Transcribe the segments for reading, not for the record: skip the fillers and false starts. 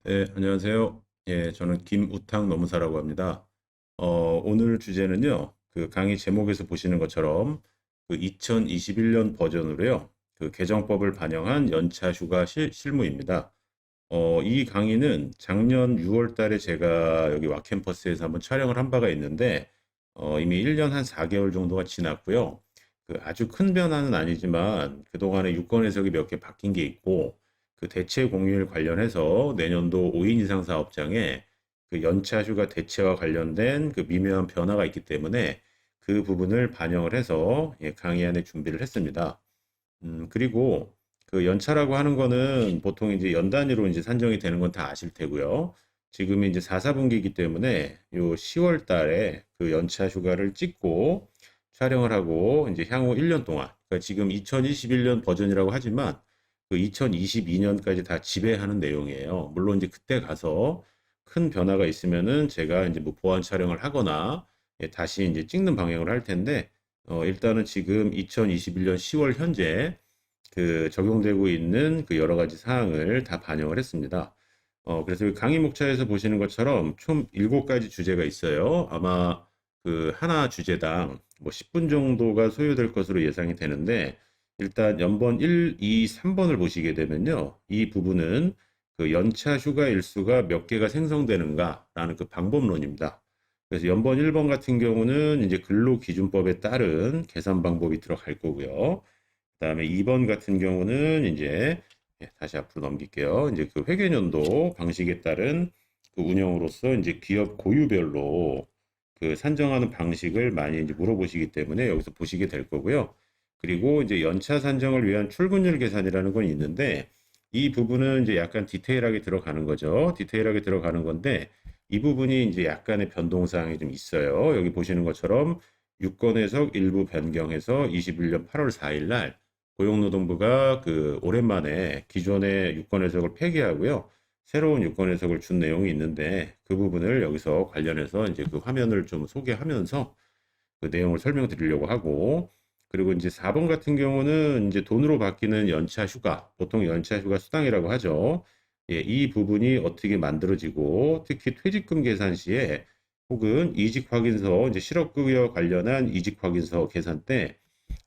네, 안녕하세요. 예, 저는 김우탕 노무사라고 합니다. 오늘 주제는요, 그 강의 제목에서 보시는 것처럼 그 2021년 버전으로요, 그 개정법을 반영한 연차 휴가 실무입니다. 이 강의는 작년 6월 달에 제가 여기 와캠퍼스에서 한번 촬영을 한 바가 있는데, 이미 1년 한 4개월 정도가 지났고요. 그 아주 큰 변화는 아니지만 그동안에 유권 해석이 몇 개 바뀐 게 있고, 그 대체 공휴일 관련해서 내년도 5인 이상 사업장에 그 연차 휴가 대체와 관련된 그 미묘한 변화가 있기 때문에 그 부분을 반영을 해서 예, 강의안에 준비를 했습니다. 그리고 그 연차라고 하는 거는 보통 이제 연 단위로 이제 산정이 되는 건 다 아실 테고요. 지금이 이제 4사분기이기 때문에 요 10월 달에 그 연차 휴가를 찍고 촬영을 하고 이제 향후 1년 동안, 그러니까 지금 2021년 버전이라고 하지만 그 2022년까지 다 지배하는 내용이에요. 물론 이제 그때 가서 큰 변화가 있으면은 제가 이제 뭐 보완 촬영을 하거나 예, 다시 이제 찍는 방향으로 할 텐데 일단은 지금 2021년 10월 현재 그 적용되고 있는 그 여러 가지 사항을 다 반영을 했습니다. 그래서 강의 목차에서 보시는 것처럼 총 7가지 주제가 있어요. 아마 그 하나 주제당 뭐 10분 정도가 소요될 것으로 예상이 되는데 일단 연번 1, 2, 3번을 보시게 되면요. 이 부분은 그 연차 휴가 일수가 몇 개가 생성되는가라는 그 방법론입니다. 그래서 연번 1번 같은 경우는 이제 근로기준법에 따른 계산 방법이 들어갈 거고요. 그다음에 2번 같은 경우는 이제 예, 다시 앞으로 넘길게요. 이제 그 회계연도 방식에 따른 그 운영으로서 이제 기업 고유별로 그 산정하는 방식을 많이 이제 물어보시기 때문에 여기서 보시게 될 거고요. 그리고 이제 연차 산정을 위한 출근율 계산이라는 건 있는데 이 부분은 이제 약간 디테일하게 들어가는 거죠. 디테일하게 들어가는 건데 이 부분이 이제 약간의 변동사항이 좀 있어요. 여기 보시는 것처럼 유권 해석 일부 변경해서 21년 8월 4일 날 고용노동부가 그 오랜만에 기존의 유권 해석을 폐기하고요. 새로운 유권 해석을 준 내용이 있는데 그 부분을 여기서 관련해서 이제 그 화면을 좀 소개하면서 그 내용을 설명드리려고 하고 그리고 이제 4번 같은 경우는 이제 돈으로 바뀌는 연차 휴가, 보통 연차 휴가 수당이라고 하죠. 예, 이 부분이 어떻게 만들어지고 특히 퇴직금 계산 시에 혹은 이직 확인서 이제 실업급여 관련한 이직 확인서 계산 때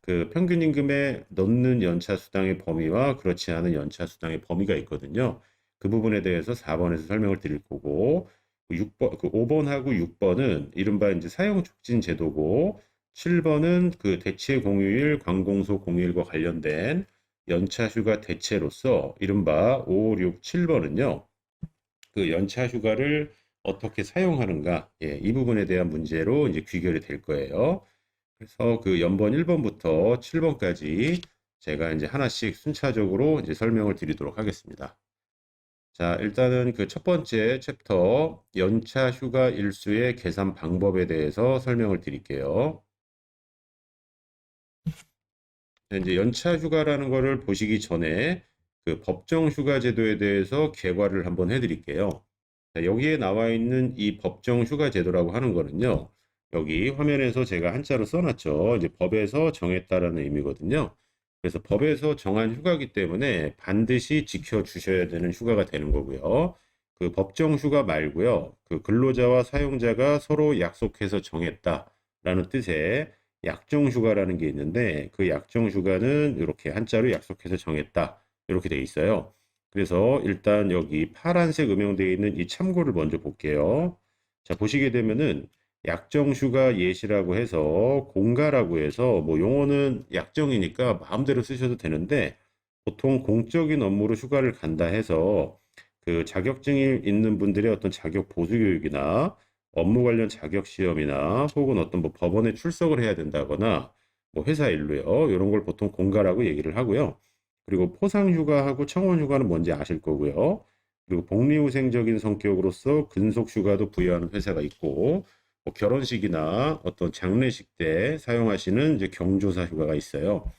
그 평균 임금에 넣는 연차 수당의 범위와 그렇지 않은 연차 수당의 범위가 있거든요. 그 부분에 대해서 4번에서 설명을 드릴 거고, 6번, 그 5번하고 6번은 이른바 이제 사용 촉진 제도고, 7번은 그 대체 공휴일, 관공서 공휴일과 관련된 연차 휴가 대체로서 이른바 5, 6, 7번은요. 그 연차 휴가를 어떻게 사용하는가, 예, 이 부분에 대한 문제로 이제 귀결이 될 거예요. 그래서 그 연번 1번부터 7번까지 제가 이제 하나씩 순차적으로 이제 설명을 드리도록 하겠습니다. 자, 일단은 그 첫 번째 챕터 연차 휴가 일수의 계산 방법에 대해서 설명을 드릴게요. 이제 연차 휴가라는 거를 보시기 전에 그 법정 휴가 제도에 대해서 개괄을 한번 해드릴게요. 자, 여기에 나와 있는 이 법정 휴가 제도라고 하는 거는요. 여기 화면에서 제가 한자로 써놨죠. 이제 법에서 정했다라는 의미거든요. 그래서 법에서 정한 휴가기 때문에 반드시 지켜주셔야 되는 휴가가 되는 거고요. 그 법정 휴가 말고요. 그 근로자와 사용자가 서로 약속해서 정했다라는 뜻의 약정 휴가라는 게 있는데 그 약정 휴가는 이렇게 한자로 약속해서 정했다. 이렇게 돼 있어요. 그래서 일단 여기 파란색 음영되어 있는 이 참고를 먼저 볼게요. 자, 보시게 되면은 약정 휴가 예시라고 해서 공가라고 해서 뭐 용어는 약정이니까 마음대로 쓰셔도 되는데 보통 공적인 업무로 휴가를 간다 해서 그 자격증이 있는 분들의 어떤 자격 보수 교육이나 업무 관련 자격 시험이나 혹은 어떤 뭐 법원에 출석을 해야 된다거나 뭐 회사 일로요. 이런 걸 보통 공가라고 얘기를 하고요. 그리고 포상휴가하고 청원휴가는 뭔지 아실 거고요. 그리고 복리후생적인 성격으로서 근속휴가도 부여하는 회사가 있고, 뭐 결혼식이나 어떤 장례식 때 사용하시는 이제 경조사 휴가가 있어요.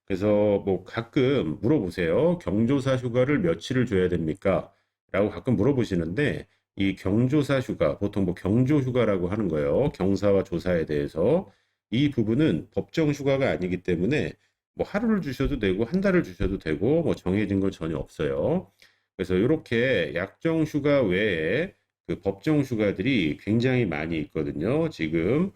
그래서 뭐 가끔 물어보세요. 경조사 휴가를 며칠을 줘야 됩니까? 라고 가끔 물어보시는데, 이 경조사 휴가, 보통 뭐 경조 휴가라고 하는 거예요. 경사와 조사에 대해서. 이 부분은 법정 휴가가 아니기 때문에 뭐 하루를 주셔도 되고 한 달을 주셔도 되고 뭐 정해진 건 전혀 없어요. 그래서 이렇게 약정 휴가 외에 그 법정 휴가들이 굉장히 많이 있거든요. 지금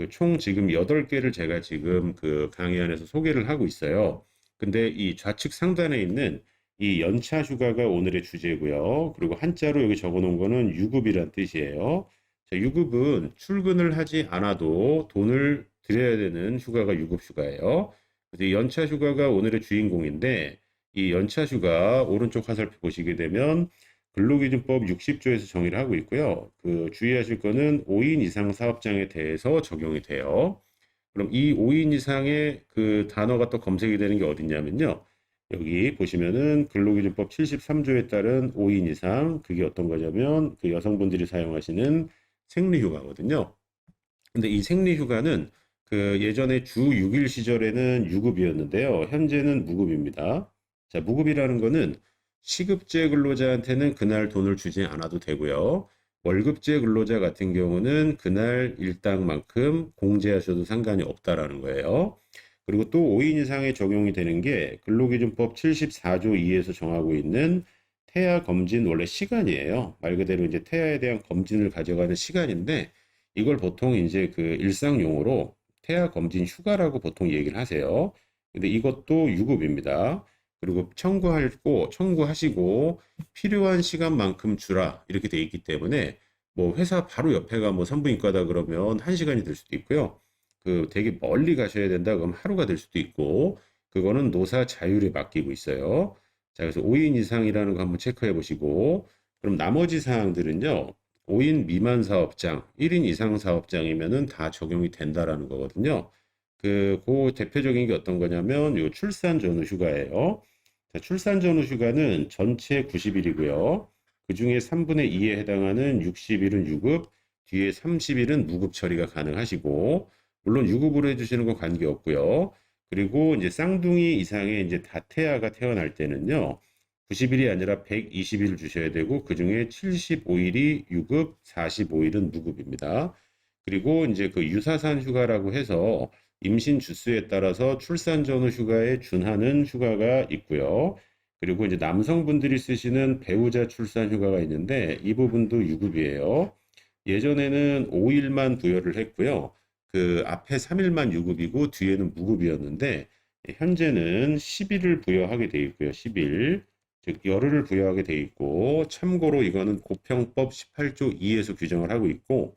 총 지금 8개를 제가 지금 그 강의 안에서 소개를 하고 있어요. 근데 이 좌측 상단에 있는 이 연차 휴가가 오늘의 주제고요. 그리고 한자로 여기 적어 놓은 거는 유급이란 뜻이에요. 자, 유급은 출근을 하지 않아도 돈을 드려야 되는 휴가가 유급 휴가예요. 그래서 연차 휴가가 오늘의 주인공인데 이 연차 휴가 오른쪽 화살표 보시게 되면 근로기준법 60조에서 정의를 하고 있고요. 그 주의하실 거는 5인 이상 사업장에 대해서 적용이 돼요. 그럼 이 5인 이상의 그 단어가 또 검색이 되는 게 어딨냐면요. 여기 보시면은 근로기준법 73조에 따른 5인 이상, 그게 어떤 거냐면 그 여성분들이 사용하시는 생리휴가거든요. 근데 이 생리휴가는 그 예전에 주 6일 시절에는 유급이었는데요. 현재는 무급입니다. 자, 무급이라는 거는 시급제 근로자한테는 그날 돈을 주지 않아도 되고요. 월급제 근로자 같은 경우는 그날 일당만큼 공제하셔도 상관이 없다라는 거예요. 그리고 또 5인 이상에 적용이 되는 게 근로기준법 74조 2에서 정하고 있는 태아 검진 원래 시간이에요. 말 그대로 이제 태아에 대한 검진을 가져가는 시간인데 이걸 보통 이제 그 일상 용어로 태아 검진 휴가라고 보통 얘기를 하세요. 근데 이것도 유급입니다. 그리고 청구하시고 필요한 시간만큼 주라 이렇게 돼 있기 때문에 뭐 회사 바로 옆에가 뭐 산부인과다 그러면 1시간이 될 수도 있고요. 그 되게 멀리 가셔야 된다 그러면 하루가 될 수도 있고 그거는 노사 자율에 맡기고 있어요. 자, 그래서 5인 이상이라는 거 한번 체크해 보시고 그럼 나머지 사항들은요. 5인 미만 사업장, 1인 이상 사업장이면은 다 적용이 된다라는 거거든요. 그 대표적인 게 어떤 거냐면 요 출산 전후 휴가예요. 자, 출산 전후 휴가는 전체 90일이고요. 그 중에 3분의 2에 해당하는 60일은 유급, 뒤에 30일은 무급 처리가 가능하시고, 물론 유급으로 해주시는 건 관계없고요. 그리고 이제 쌍둥이 이상의 이제 다태아가 태어날 때는요, 90일이 아니라 120일 주셔야 되고, 그 중에 75일이 유급, 45일은 무급입니다. 그리고 이제 그 유사산 휴가라고 해서 임신 주수에 따라서 출산 전후 휴가에 준하는 휴가가 있고요. 그리고 이제 남성분들이 쓰시는 배우자 출산 휴가가 있는데 이 부분도 유급이에요. 예전에는 5일만 부여를 했고요. 그 앞에 3일만 유급이고 뒤에는 무급이었는데 현재는 10일을 부여하게 돼 있고요. 10일. 즉 열흘을 부여하게 돼 있고 참고로 이거는 고평법 18조 2에서 규정을 하고 있고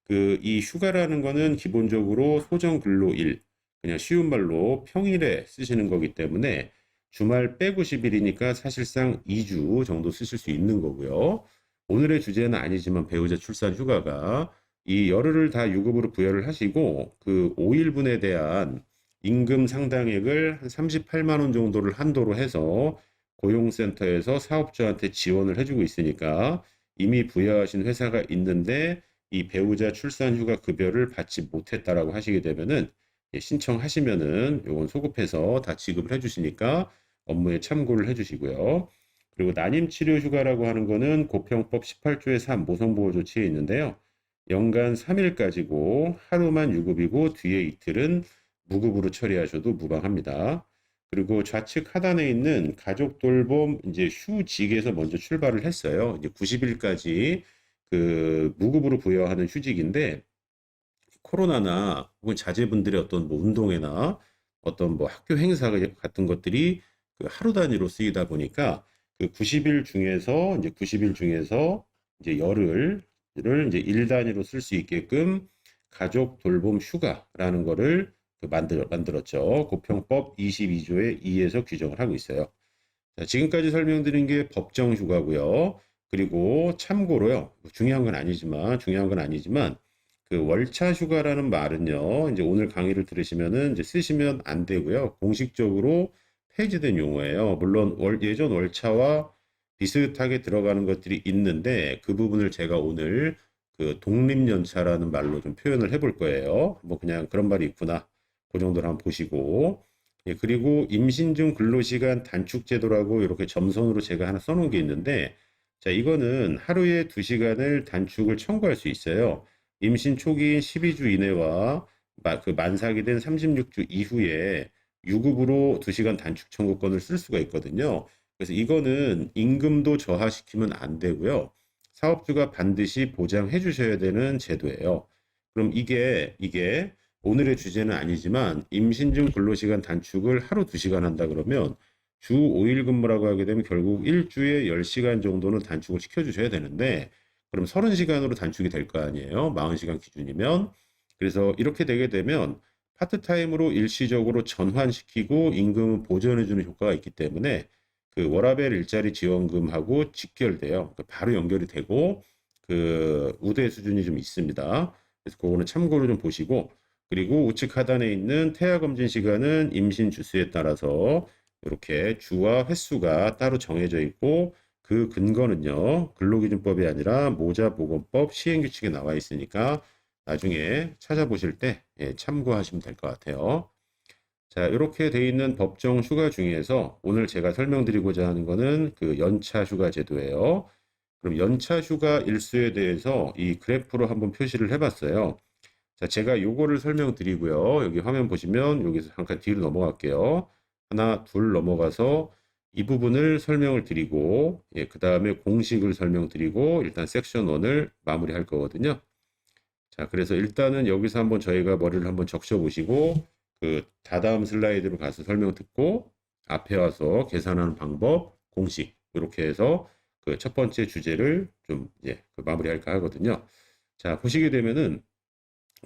그 이 휴가라는 거는 기본적으로 소정 근로일, 그냥 쉬운 말로 평일에 쓰시는 거기 때문에 주말 빼고 10일이니까 사실상 2주 정도 쓰실 수 있는 거고요. 오늘의 주제는 아니지만 배우자 출산 휴가가 이 열흘을 다 유급으로 부여를 하시고 그 5일분에 대한 임금 상당액을 한 38만 원 정도를 한도로 해서 고용센터에서 사업주한테 지원을 해주고 있으니까 이미 부여하신 회사가 있는데 이 배우자 출산 휴가 급여를 받지 못했다라고 하시게 되면은 신청하시면은 요건 소급해서 다 지급을 해주시니까 업무에 참고를 해주시고요. 그리고 난임 치료 휴가라고 하는 거는 고평법 18조의 3 모성보호 조치에 있는데요. 연간 3일까지고 하루만 유급이고 뒤에 이틀은 무급으로 처리하셔도 무방합니다. 그리고 좌측 하단에 있는 가족 돌봄 이제 휴직에서 먼저 출발을 했어요. 이제 90일까지 그 무급으로 부여하는 휴직인데 코로나나 혹은 자제분들의 어떤 뭐 운동회나 어떤 뭐 학교 행사 같은 것들이 그 하루 단위로 쓰이다 보니까 그 90일 중에서 이제 열흘을 이제 일 단위로 쓸 수 있게끔 가족 돌봄 휴가라는 거를 만들었죠. 고평법 22조의 2에서 규정을 하고 있어요. 자, 지금까지 설명드린 게 법정 휴가고요. 그리고 참고로요. 중요한 건 아니지만 그 월차 휴가라는 말은요. 이제 오늘 강의를 들으시면은 이제 쓰시면 안 되고요. 공식적으로 폐지된 용어예요. 물론 예전 월차와 비슷하게 들어가는 것들이 있는데 그 부분을 제가 오늘 그 독립연차라는 말로 좀 표현을 해볼 거예요. 뭐 그냥 그런 말이 있구나. 그 정도로 한번 보시고 예, 그리고 임신 중 근로시간 단축 제도라고 이렇게 점선으로 제가 하나 써놓은 게 있는데, 자, 이거는 하루에 2시간을 단축을 청구할 수 있어요. 임신 초기인 12주 이내와 그 만삭이 된 36주 이후에 유급으로 2시간 단축 청구권을 쓸 수가 있거든요. 그래서 이거는 임금도 저하시키면 안 되고요. 사업주가 반드시 보장해 주셔야 되는 제도예요. 그럼 이게 오늘의 주제는 아니지만 임신중 근로시간 단축을 하루 2시간 한다 그러면 주 5일 근무라고 하게 되면 결국 일주에 10시간 정도는 단축을 시켜주셔야 되는데 그럼 30시간으로 단축이 될 거 아니에요. 40시간 기준이면. 그래서 이렇게 되게 되면 파트타임으로 일시적으로 전환시키고 임금을 보전해주는 효과가 있기 때문에 그 워라밸 일자리 지원금하고 직결돼요. 그러니까 바로 연결이 되고 그 우대 수준이 좀 있습니다. 그래서 그거는 참고로 좀 보시고 그리고 우측 하단에 있는 태아 검진 시간은 임신 주수에 따라서 이렇게 주와 횟수가 따로 정해져 있고 그 근거는요 근로기준법이 아니라 모자보건법 시행규칙에 나와 있으니까 나중에 찾아보실 때 참고하시면 될 것 같아요. 자, 이렇게 돼 있는 법정 휴가 중에서 오늘 제가 설명드리고자 하는 거는 그 연차 휴가 제도예요. 그럼 연차 휴가 일수에 대해서 이 그래프로 한번 표시를 해봤어요. 자, 제가 요거를 설명드리고요. 여기 화면 보시면 여기서 잠깐 뒤로 넘어갈게요. 하나, 둘 넘어가서 이 부분을 설명을 드리고, 그 다음에 공식을 설명드리고, 일단 섹션 1을 마무리할 거거든요. 자, 그래서 일단은 여기서 한번 저희가 머리를 한번 적셔 보시고, 그 다다음 슬라이드로 가서 설명 듣고, 앞에 와서 계산하는 방법, 공식, 이렇게 해서 그 첫 번째 주제를 좀 이제 그 마무리할까 하거든요. 자, 보시게 되면은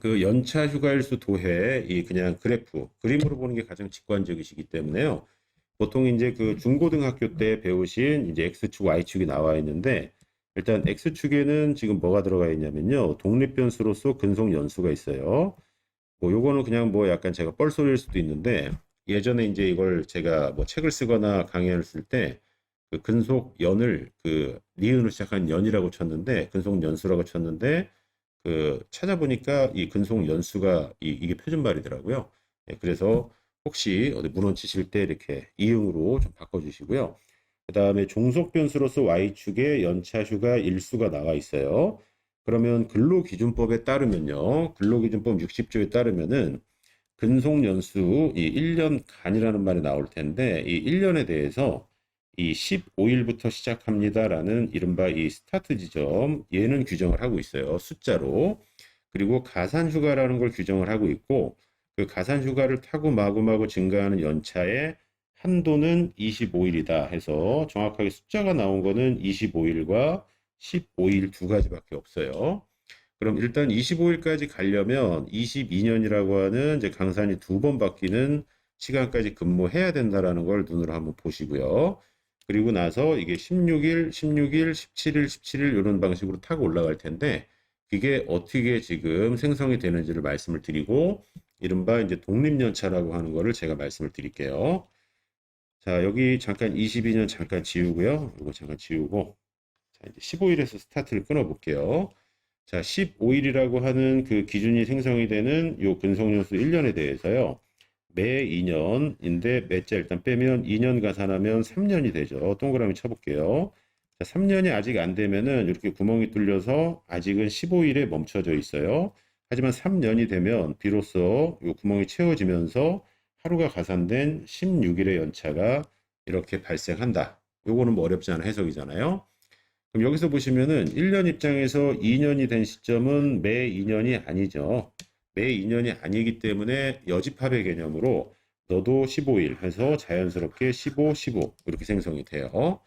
그 연차 휴가일수 도해 이 그냥 그래프, 그림으로 보는 게 가장 직관적이시기 때문에요. 보통 이제 그 중고등학교 때 배우신 이제 X축, Y축이 나와 있는데 일단 X축에는 지금 뭐가 들어가 있냐면요. 독립변수로서 근속 연수가 있어요. 뭐 요거는 그냥 뭐 약간 제가 뻘소리일 수도 있는데 예전에 이제 이걸 제가 뭐 책을 쓰거나 강의를 쓸 때 그 근속 연을 그 니은으로 시작한 연이라고 쳤는데 근속 연수라고 쳤는데 그 찾아보니까 이 근속 연수가 이게 표준말이더라고요. 그래서 혹시 어디 문헌 치실 때 이렇게 이응으로 좀 바꿔주시고요. 그 다음에 종속 변수로서 Y축에 연차 휴가 일수가 나와 있어요. 그러면 근로기준법에 따르면요. 근로기준법 60조에 따르면은 근속연수 이 1년간이라는 말이 나올 텐데 이 1년에 대해서 이 15일부터 시작합니다라는 이른바 이 스타트 지점 얘는 규정을 하고 있어요. 숫자로. 그리고 가산휴가라는 걸 규정을 하고 있고 그 가산휴가를 타고 마구마구 증가하는 연차의 한도는 25일이다 해서 정확하게 숫자가 나온 거는 25일과 15일 두 가지밖에 없어요. 그럼 일단 25일까지 가려면 22년이라고 하는 이제 강산이 2번 바뀌는 시간까지 근무해야 된다라는 걸 눈으로 한번 보시고요. 그리고 나서 이게 16일, 16일, 17일, 17일 이런 방식으로 타고 올라갈 텐데 그게 어떻게 지금 생성이 되는지를 말씀을 드리고 이른바 이제 독립연차라고 하는 거를 제가 말씀을 드릴게요. 자, 여기 잠깐 22년 잠깐 지우고요. 이거 잠깐 지우고 자, 이제 15일에서 스타트를 끊어 볼게요. 자, 15일이라고 하는 그 기준이 생성이 되는 요 근속연수 1년에 대해서요. 매 2년인데 매자 일단 빼면 2년 가산하면 3년이 되죠. 동그라미 쳐볼게요. 자, 3년이 아직 안 되면은 이렇게 구멍이 뚫려서 아직은 15일에 멈춰져 있어요. 하지만 3년이 되면 비로소 요 구멍이 채워지면서 하루가 가산된 16일의 연차가 이렇게 발생한다. 요거는 뭐 어렵지 않은 해석이잖아요. 그럼 여기서 보시면은 1년 입장에서 2년이 된 시점은 매 2년이 아니죠. 매 2년이 아니기 때문에 여집합의 개념으로 너도 15일 해서 자연스럽게 15, 15 이렇게 생성이 돼요.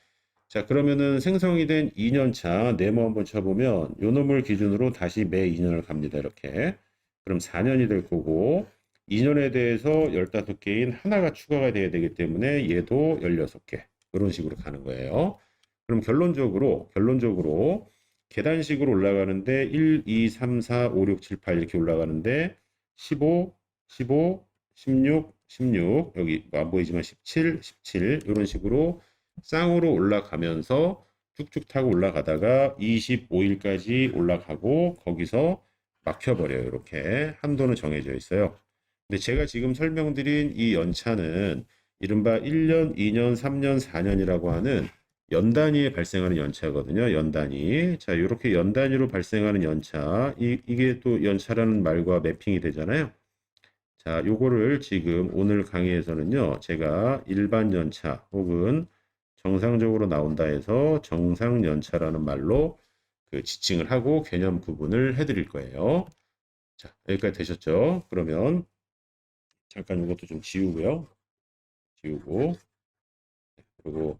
자, 그러면은 생성이 된 2년차 네모 한번 쳐보면 요 놈을 기준으로 다시 매 2년을 갑니다. 이렇게. 그럼 4년이 될 거고 2년에 대해서 15개인 하나가 추가가 돼야 되기 때문에 얘도 16개. 이런 식으로 가는 거예요. 그럼 결론적으로 계단식으로 올라가는데 1, 2, 3, 4, 5, 6, 7, 8 이렇게 올라가는데 15, 15, 16, 16 여기 안 보이지만 17, 17 이런 식으로 쌍으로 올라가면서 쭉쭉 타고 올라가다가 25일까지 올라가고 거기서 막혀버려요. 이렇게 한도는 정해져 있어요. 근데 제가 지금 설명드린 이 연차는 이른바 1년, 2년, 3년, 4년이라고 하는 연 단위에 발생하는 연차거든요. 연 단위. 자, 이렇게 연 단위로 발생하는 연차. 이게 또 연차라는 말과 매핑이 되잖아요. 자, 요거를 지금 오늘 강의에서는요. 제가 일반 연차 혹은 정상적으로 나온다 해서 정상연차라는 말로 그 지칭을 하고 개념 구분을 해드릴 거예요. 자, 여기까지 되셨죠? 그러면 잠깐 이것도 좀 지우고요. 지우고, 그리고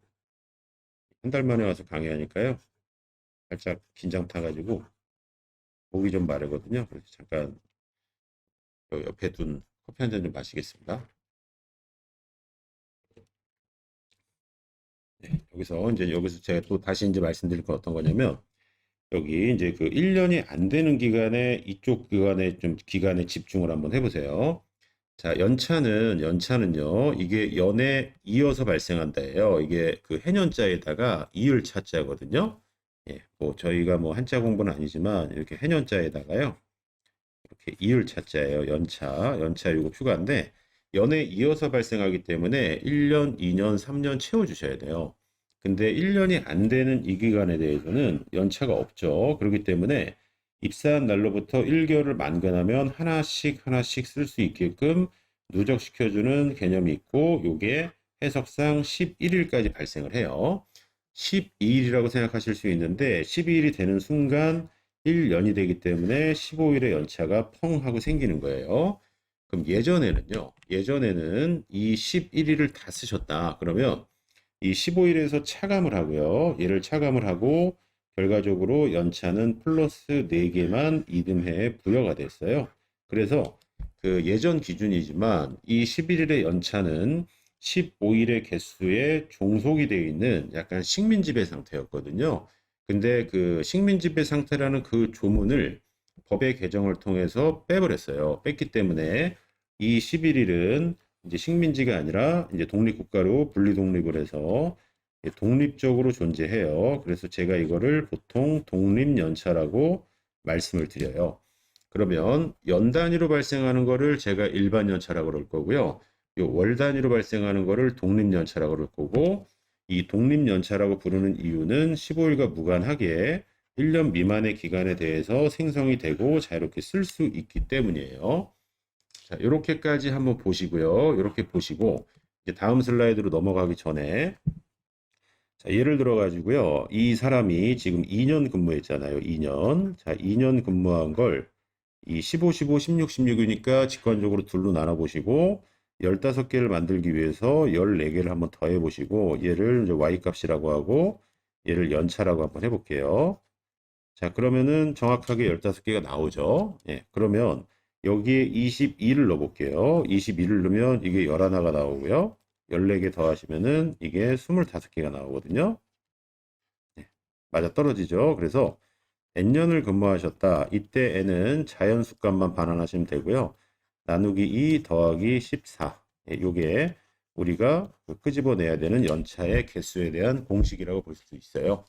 한 달 만에 와서 강의하니까요. 살짝 긴장 타가지고 목이 좀 마르거든요. 그래서 잠깐 옆에 둔 커피 한 잔 좀 마시겠습니다. 네, 여기서 제가 또 다시 이제 말씀드릴 건 어떤 거냐면, 여기 이제 그 1년이 안 되는 기간에 이쪽 기간에 집중을 한번 해보세요. 자, 연차는요, 이게 연에 이어서 발생한다예요. 이게 그 해년자에다가 이을 차자거든요. 예, 뭐 저희가 뭐 한자 공부는 아니지만 이렇게 해년자에다가요, 이렇게 이을 차자예요. 연차 요거 휴가인데 연에 이어서 발생하기 때문에 1년, 2년, 3년 채워주셔야 돼요. 근데 1년이 안 되는 이 기간에 대해서는 연차가 없죠. 그렇기 때문에 입사한 날로부터 1개월을 만기하면 하나씩 하나씩 쓸 수 있게끔 누적시켜주는 개념이 있고, 요게 해석상 11일까지 발생을 해요. 12일이라고 생각하실 수 있는데 12일이 되는 순간 1년이 되기 때문에 15일의 연차가 펑 하고 생기는 거예요. 그럼 예전에는 이 11일을 다 쓰셨다. 그러면 이 15일에서 차감을 하고요. 얘를 차감을 하고 결과적으로 연차는 플러스 4개만 이듬해에 부여가 됐어요. 그래서 그 예전 기준이지만 이 11일의 연차는 15일의 개수에 종속이 되어 있는 약간 식민지배 상태였거든요. 근데 그 식민지배 상태라는 그 조문을 법의 개정을 통해서 빼버렸어요. 뺐기 때문에 이 11일은 이제 식민지가 아니라 이제 독립국가로 분리 독립을 해서 독립적으로 존재해요. 그래서 제가 이거를 보통 독립연차라고 말씀을 드려요. 그러면 연 단위로 발생하는 거를 제가 일반 연차라고 그럴 거고요. 요 월 단위로 발생하는 거를 독립연차라고 그럴 거고, 이 독립연차라고 부르는 이유는 15일과 무관하게 1년 미만의 기간에 대해서 생성이 되고 자유롭게 쓸 수 있기 때문이에요. 자, 이렇게까지 한번 보시고요. 이렇게 보시고 이제 다음 슬라이드로 넘어가기 전에, 자, 예를 들어 가지고요. 이 사람이 지금 2년 근무했잖아요. 2년. 자, 2년 근무한 걸 이 15, 15, 16, 16이니까 직관적으로 둘로 나눠 보시고 15개를 만들기 위해서 14개를 한번 더해 보시고 얘를 이제 y 값이라고 하고 얘를 연차라고 한번 해 볼게요. 자, 그러면은 정확하게 15개가 나오죠. 예. 그러면 여기에 22를 넣어 볼게요. 22를 넣으면 이게 11가 나오고요. 14개 더하시면은 이게 25개가 나오거든요. 네, 맞아 떨어지죠. 그래서 N년을 근무하셨다. 이때 N은 자연수값만 반환하시면 되고요. 나누기 2 더하기 14. 예, 요게 우리가 끄집어내야 되는 연차의 개수에 대한 공식이라고 볼 수 있어요.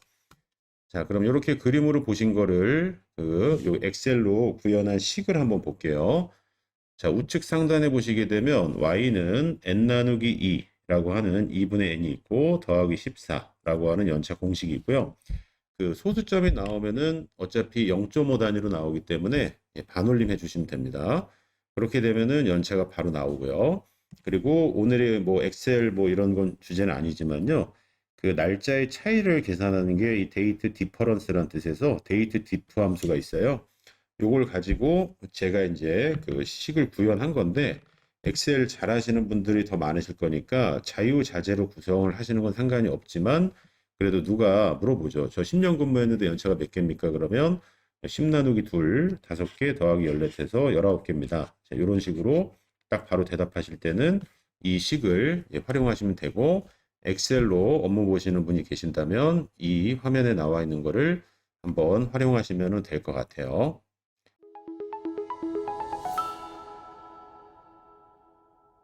자, 그럼 이렇게 그림으로 보신 거를 요 엑셀로 구현한 식을 한번 볼게요. 자, 우측 상단에 보시게 되면 y는 n 나누기 2라고 하는 2분의 n이 있고 더하기 14라고 하는 연차 공식이 있고요. 그 소수점이 나오면은 어차피 0.5 단위로 나오기 때문에 반올림 해주시면 됩니다. 그렇게 되면은 연차가 바로 나오고요. 그리고 오늘의 뭐 엑셀 뭐 이런 건 주제는 아니지만요. 그 날짜의 차이를 계산하는 게 이 데이트 디퍼런스라는 뜻에서 데이트 디프 함수가 있어요. 요걸 가지고 제가 이제 그 식을 구현한 건데 엑셀 잘 하시는 분들이 더 많으실 거니까 자유자재로 구성을 하시는 건 상관이 없지만 그래도 누가 물어보죠. 저 10년 근무했는데 연차가 몇 개입니까? 그러면 10 나누기 2, 5개 더하기 14해서 19개입니다. 자, 이런 식으로 딱 바로 대답하실 때는 이 식을 활용하시면 되고 엑셀로 업무 보시는 분이 계신다면 이 화면에 나와 있는 거를 한번 활용하시면 될 것 같아요.